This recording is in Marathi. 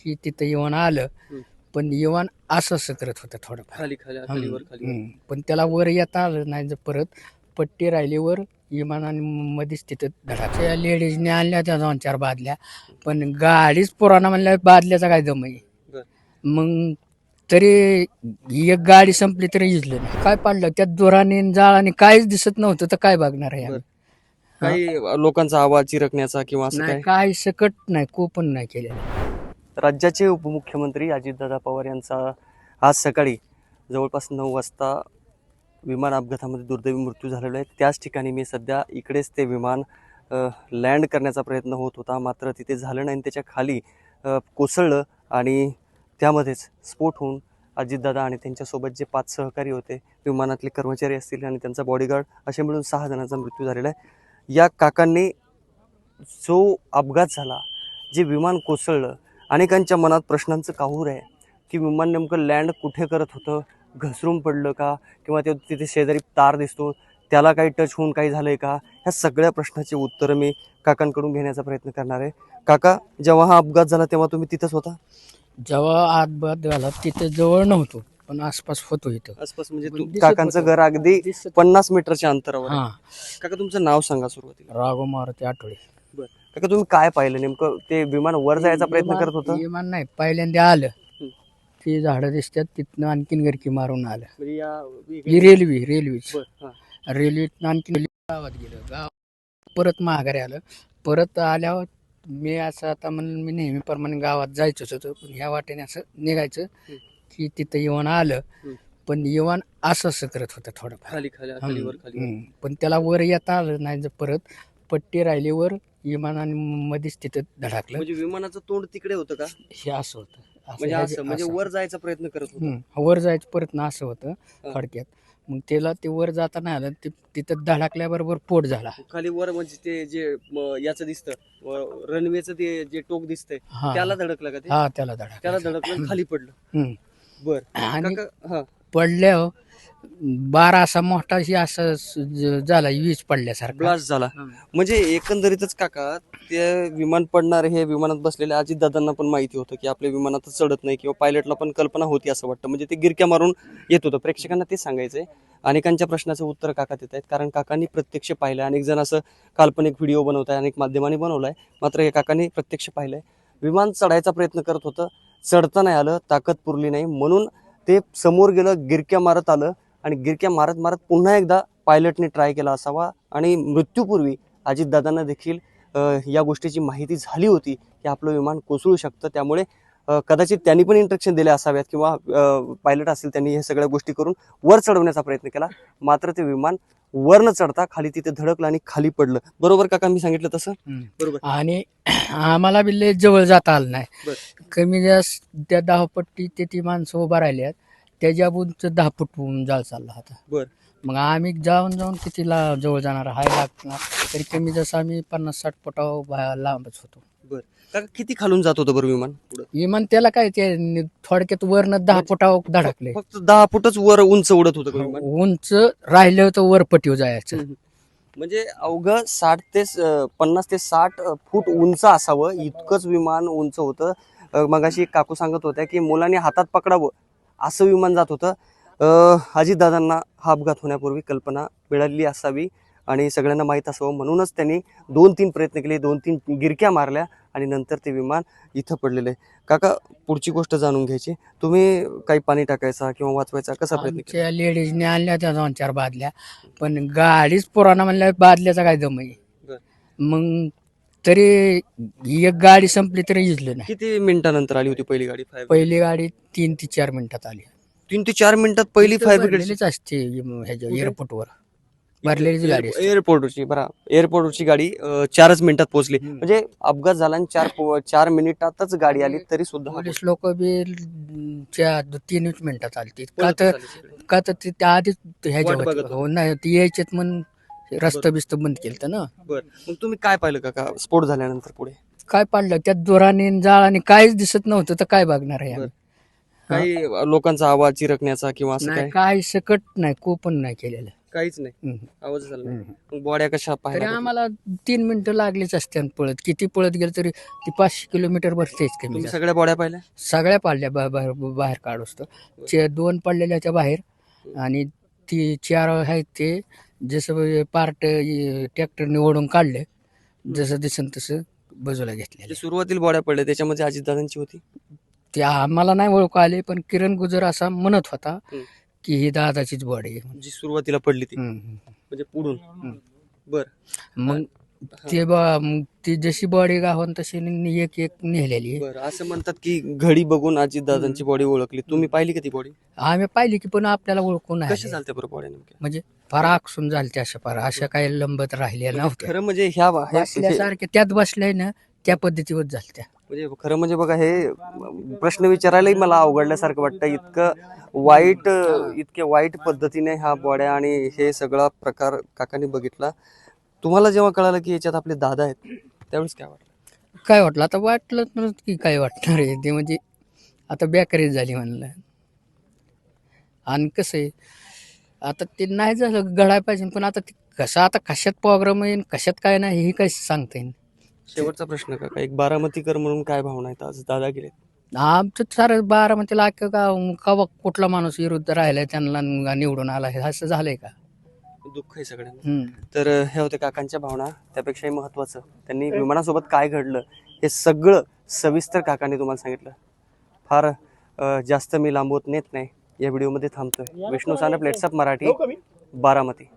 की तिथं येऊन आलं. हं. पण येऊन असं करत होतं थोडंफार. खाली खाली खाली वर खाली वर. पण त्याला वर येता आलं नाही. जर परत पट्टी राहिली वर विमानाने मध्येच तिथं धडाच्या लेडीजने आणल्या त्या 2-4 बादल्या. पण गाडीच पुराणा म्हणल्या बादल्याचा काय दम आहे. बर. मग तरी एक गाडी संपली तरी इजलं नाही. काय पाडलं त्यात जोराने जाळाने काहीच दिसत नव्हतं तर काय बघणार आहे बर. आम्ही. काही लोकांचा आवाज चिरकण्याचा किंवा असं नाही काय? काय सकट नाही कोपण नाही केलेलं. राज्याचे उपमुख्यमंत्री अजितदादा पवार यांचा आज सकाळी जवळपास 9 वाजता विमान अपघातामध्ये दुर्दैवी मृत्यू झालेला आहे. त्याच ठिकाणी मी सध्या इकडेच ते विमान लँड करण्याचा प्रयत्न होत होता, मात्र तिथे झालं नाही. त्याच्या खाली कोसळलं आणि त्यामध्येच स्फोट होऊन अजितदादा आणि त्यांच्यासोबत जे 5 सहकारी होते, विमानातले कर्मचारी असतील आणि त्यांचा बॉडीगार्ड, असे मिळून 6 जणांचा मृत्यू झालेला आहे. या काकांनी जो अपघात झाला, जे विमान कोसळलं, अनेकांच्या मनात प्रश्नांचं काहूर आहे की विमान नेमकं लँड कुठे करत होतं, घसरून पडलं का, किंवा ते तिथे शेजारी तार दिसतो त्याला काही टच होऊन काही झालंय का, ह्या सगळ्या प्रश्नाची उत्तरं मी काकांकडून घेण्याचा प्रयत्न करणार आहे. काका, जेव्हा हा अपघात झाला तेव्हा तुम्ही तिथंच होता? जेव्हा अपघात झाला तिथे जवळ नव्हतो पण आसपास होतो इथं. आसपास म्हणजे दिसत काकांचं होतं. घर अगदी दिसत 50 मीटरच्या अंतरावर आहे. हा काका, तुमचं नाव सांगा सुरुवातीला. राघव मारुती आठवडे. काका, तुम्ही काय पाहिलं नेमकं? ते विमान वर जायचा प्रयत्न करत होतं? विमान नाही पहिल्यांदा आलं. हं. ती झाडं दिसतात तिथनं आणखीन गरकी मारून आलं. म्हणजे या ही रेल्वेच बरं, हां. रेल्वेत आणखीन गावात गेलं. गाव परत माघारी आलं. परत आल्यावर मी असं आता म्हणून मी नेहमीप्रमाणे गावात जायचंच होतं पण ह्या वाटेने असं निघायचं की तिथं येऊन आलं. पण येऊन असं करत होतं थोडंफार. खाली खाली खाली वर खाली वर. पण त्याला वर येता आलं नाही. जर परत पट्टी राहिली वर विमानाने मध्येच तिथं धडकलं. म्हणजे विमानाचं तोंड तिकडे होतं का? हे असं होतं. म्हणजे असं म्हणजे वर जायचा प्रयत्न करत होतं. वर जायचं परत ना असं होतं थोडक्यात. मग त्याला ते वर जाता नाही आलं. तिथं धडकल्याबरोबर पोट झाला. खाली वर म्हणजे ते जे याचं दिसतं रनवेचं ते जे टोक दिसतंय त्याला धडकलं का ते? हा त्याला त्याला धडकलं खाली पडलं. बर. आणि हा. पडल्यावर 12 असा मोठा असं झाला वीज पडल्यासारखा ब्लास्ट झाला. म्हणजे एकंदरीतच काका, ते विमान पडणार हे विमानात बसलेल्या अजितदादांना पण माहिती होतं की आपल्या विमानात चढत नाही, किंवा पायलटला पण कल्पना होती असं वाटतं. म्हणजे ते गिरक्या मारून येत होतं. प्रेक्षकांना ते सांगायचंय. अनेकांच्या प्रश्नाचं उत्तर काका देत आहेत, कारण काकांनी प्रत्यक्ष पाहिलंय. अनेक जण असं काल्पनिक व्हिडिओ बनवत आहे, अनेक माध्यमांनी बनवलाय, मात्र हे काकांनी प्रत्यक्ष पाहिलंय. विमान चढायचा प्रयत्न करत होतं, चढता नाही आलं, ताकद पुरली नाही, म्हणून ते समोर गेलं, गिरक्या मारत आलं आणि गिरक्या मारत मारत पुन्हा एकदा पायलटने ट्राय केला असावा. आणि मृत्यूपूर्वी अजितदादांना देखील या गोष्टीची माहिती झाली होती की आपलं विमान कोसळू शकतं. त्यामुळे कदाचित त्यांनी पण इंस्ट्रक्शन दिले असाव्यात, किंवा पायलट असेल त्यांनी हे सगळ्या गोष्टी करून वर चढवण्याचा प्रयत्न केला. मात्र ते विमान वर न चढता खाली तिथे धडकलं आणि खाली पडलं. बरोबर काका मी सांगितलं तसं? बरोबर. आणि आम्हाला बी लय जवळ जाता आलं नाही. कमी जास्त त्या 10 पट्टी ते ती माणसं उभा राहिल्यात त्याच्या उंच 10 फूट होऊन जाळ चालला होता. बर. मग आम्ही जाऊन कितीला जवळ जाणार हाय लागणार तरी कमी जसं आम्ही 50-60 फुटावर लांबच होतो. बर. काका, किती खालून जात होतं बरं विमान? विमान त्याला काय ते थोडक्यात वरनं 10 फुटावर धडकले. फक्त 10 फुटच वर उंच उडत होतं का विमान? उंच राहिलं तर वर पट्टीवर जायचं. म्हणजे अवघं 50 ते 60 फूट उंच असावं, इतकंच विमान उंच होतं. मगाशी काकू सांगत होत्या की मुलांनी हातात पकडावं असं विमान जात होतं. अजितदादांना हा अपघात होण्यापूर्वी कल्पना मिळाली असावी आणि सगळ्यांना माहीत असावं, म्हणूनच त्यांनी 2-3 प्रयत्न केले, 2-3 गिरक्या मारल्या आणि नंतर ते विमान इथं पडलेलं आहे. काका, पुढची गोष्ट जाणून घ्यायची, तुम्ही काही पाणी टाकायचा किंवा वाचवायचा कसा प्रयत्न केला? आमच्या लेडीजने आणल्या त्या 2-4 बादल्या. पण गाडीच पुराणा म्हणल्या बादल्याचा काय दम आहे. मग तरी एक गाडी संपली तरी इजलं नाही. किती मिनिटानंतर आली होती पहिली गाडी? पहिली गाडी 3 ते 4 मिनिटात आली. 3 ते 4 मिनिटात पहिली फायर ब्रिगेड भरलेलीच असते ह्याच्या एअरपोर्टवर भरलेलीच गाडी असते. एअरपोर्टची. बरं, एअरपोर्टची गाडी 4च मिनिटात पोहोचली. म्हणजे अपघात झाला आणि 4 मिनिटातच गाडी आली, तरी सुद्धा पोलीस लोक बी 3 मिनिटात आली. का तर ते त्या आधीच ह्याच्या हो नाही ती यायच्यात म्हणून रस्ता बिस्त बंद केलं ना. बरं. मग तुम्ही काय पाहिलं काका स्फोट झाल्यानंतर पुढे? काय पाडलं त्यात जोराने जाळाने काहीच दिसत नव्हतं तर काय बघणार आहे आम्ही. काही लोकांचा आवाज चिरकण्याचा किंवा असं नाही काय सकट नाही कोपण नाही केलेलं. काहीच नाही, हम्म. आवाज झाला नाही. हम्म. मग बॉड्या कशा तरी पाहायला भेटल्या? आम्हाला 3 मिनिटं लागलीच असते आणि पळत किती पळत गेलं तरी ती 500 किलोमीटर भरतेच कमी तुम्ही जास्त. सगळ्या बॉड्या पाहिल्या? सगळ्या पाडल्या बाहेर काढूस तर 2 पडलेल्याच्या बाहेर आणि ती 4 आहेत ते जसं पार्ट ट्रॅक्टरने ओढून काढले जसं दिसन तसं बाजूला घेतलेले. जे सुरुवातीला बॉड्या पडल्या त्याच्यामध्ये अजितदादांची होती. ते आम्हाला नाही ओळखू आले पण किरण गुजर असा म्हणत होता हम्म. की ही दादाचीच बॉडी आहे म्हणून. जी सुरुवातीला पडली ती हम्म. म्हणजे पुढून. बर. मग मग ती जशी बॉडी गावन तशी एक एक नेलेली आहे. बर, असं म्हणतात की घडी बघून अजितदादांची बॉडी ओळखली. तुम्ही पाहिली का ती बॉडी? आम्ही पाहिली की पण आपल्याला ओळखून नाही कशा आले. चालत्या बरं बॉड्या नेमक्या? म्हणजे फार आकसून झालते अशा फार अशा काही लंबत राहिल्या नव्हत्या. खरं म्हणजे ह्या बसल्यासारख्या त्यात बसल्या ना त्या पद्धतीवर झालत्या. म्हणजे खरं म्हणजे बघा हे प्रश्न विचारायलाही मला अवघडल्यासारखं वाटतं. इतके वाईट पद्धतीने ह्या बॉड्या आणि हे सगळा प्रकार काकांनी बघितला. तुम्हाला जेव्हा कळालं की याच्यात आपले दादा आहेत त्यावेळेस काय वाटलं? काय वाटलं आता वाटलं तर की काय वाटणार आहे ते म्हणजे आता बेकारीच झाली म्हणलं. आणि कसं आहे आता ते नाही झालं घडायला पाहिजे पण आता ते कसं आता कशात प्रोग्राम येईल कशात काय नाही हे काही सांगता येईल. शेवटचा प्रश्न काका, एक बारामतीकर म्हणून काय भावना आहेत? आज दादा गेले, आमचं सारं बारामतीला अख्खं का कुठला माणूस विरुद्ध राहिलाय त्यांना निवडून आला हे असं झालंय का? दुःख आहे सगळ्यांना. हम्म. तर हे होते काकांच्या भावना. त्यापेक्षाही महत्त्वाचं त्यांनी विमानासोबत काय घडलं हे सगळं सविस्तर काकांनी तुम्हाला सांगितलं. फार जास्त मी लांबवत नेत नाही, या व्हिडिओमध्ये थांबतोय. विष्णू सानप, लेट्सअप मराठी, बारामती.